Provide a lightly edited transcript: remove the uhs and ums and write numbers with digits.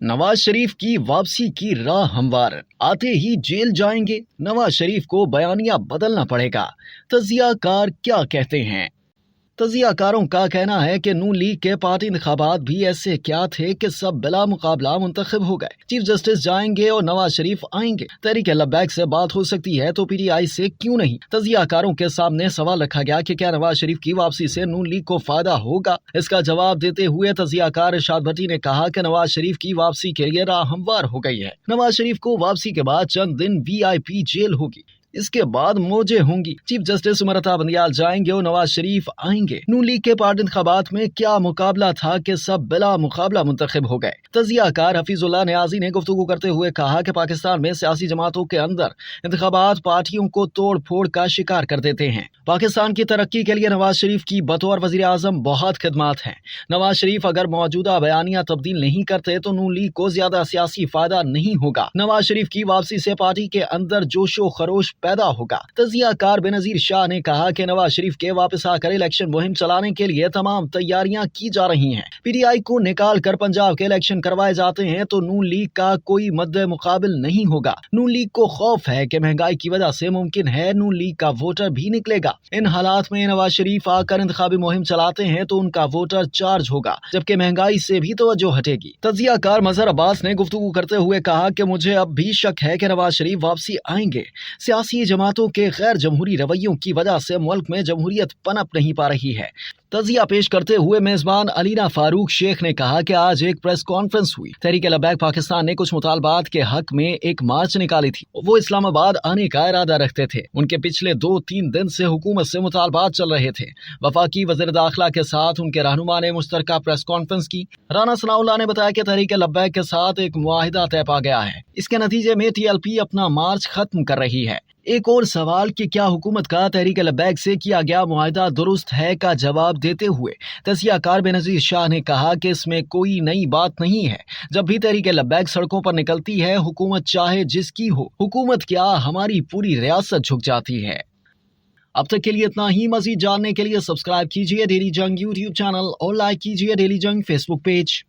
नवाज शरीफ की वापसी की राह हमवार, आते ही जेल जाएंगे। नवाज शरीफ को बयानिया बदलना पड़ेगा। तजियाकार क्या कहते हैं? तजियाकारों का कहना है कि नून लीग के पार्टी इंतखाबात भी ऐसे क्या थे कि सब बिला मुकाबला मुंतखब हो गए। चीफ जस्टिस जाएंगे और नवाज शरीफ आएंगे। तहरीक लब्बैक से बात हो सकती है तो पीटीआई से क्यों नहीं? तजियाकारों के सामने सवाल रखा गया कि क्या नवाज शरीफ की वापसी से नून लीग को फायदा होगा। इसका जवाब देते हुए तजियाकार इरशाद भट्टी ने कहा कि नवाज शरीफ की वापसी के लिए राह हमवार हो गई है। नवाज शरीफ को वापसी के बाद चंद दिन VIP जेल होगी, इसके बाद मौजें होंगी। चीफ जस्टिस उमर अता बंदियाल जाएंगे और नवाज शरीफ आएंगे। नून लीग के पार्टी इंतखाबात में क्या मुकाबला था कि सब बिला मुकाबला मुंतखब हो गए। तजियाकार हफीजुल्लाह नियाजी ने गुफ्तगू करते हुए कहा कि पाकिस्तान में सियासी जमातों के अंदर इंतखाबात पार्टियों को तोड़ फोड़ का शिकार कर देते हैं। पाकिस्तान की तरक्की के लिए नवाज शरीफ की बतौर वजीर आजम बहुत खिदमात हैं। नवाज शरीफ अगर मौजूदा बयानिया तब्दील नहीं करते तो नून लीग को ज्यादा सियासी फायदा नहीं होगा। नवाज शरीफ की वापसी से पार्टी के अंदर जोशो खरोश पैदा होगा। तजियाकार बेनजीर शाह ने कहा कि नवाज शरीफ के वापस आकर इलेक्शन मुहिम चलाने के लिए तमाम तैयारियां की जा रही हैं। पीटीआई को निकाल कर पंजाब के इलेक्शन करवाए जाते हैं तो नून लीग का कोई मद्दे मुकाबिल नहीं होगा। नून लीग को खौफ है कि महंगाई की वजह से मुमकिन है नून लीग का वोटर भी निकलेगा। इन हालात में नवाज शरीफ आकर इंतखाबी मुहिम चलाते हैं तो उनका वोटर चार्ज होगा, जबकि महंगाई से भी तवज्जो हटेगी। तजियाकार मजहर अब्बास ने गुफ्तगू करते हुए कहा कि मुझे अब भी शक है कि नवाज शरीफ वापसी आएंगे। सियासी जमातों के गैर जमहूरी रवैयों की वजह से मुल्क में जमहूरियत पनप नहीं पा रही है। तजिया पेश करते हुए मेजबान अलीना फारूक शेख ने कहा कि आज एक प्रेस कॉन्फ्रेंस हुई। तहरीक लब्बैक पाकिस्तान ने कुछ मुतालबात के हक में एक मार्च निकाली थी। वो इस्लामाबाद आने का इरादा रखते थे। उनके पिछले 2-3 दिन से हुकूमत से मुतालबात चल रहे थे। वफाकी वज़ीर दाखिला के साथ उनके रहनुमा ने मुश्तरका प्रेस कॉन्फ्रेंस की। राना सनाउल्लाह ने बताया कि तहरीक लब्बैक के साथ एक मुआहिदा तय पा गया है। इसके नतीजे में TLP अपना मार्च खत्म कर रही है। एक और सवाल कि क्या हुकूमत का तहरीक लब्बैक से किया गया मुआहिदा दुरुस्त है का जवाब देते हुए तजियाकार बेनजीर शाह ने कहा कि इसमें कोई नई बात नहीं है। जब भी तहरीक लब्बैक सड़कों पर निकलती है, हुकूमत चाहे जिसकी हो, हुकूमत क्या हमारी पूरी रियासत झुक जाती है। अब तक के लिए इतना ही। मजीद जानने के लिए सब्सक्राइब कीजिए डेली जंग YouTube चैनल और लाइक कीजिए डेली जंग Facebook पेज।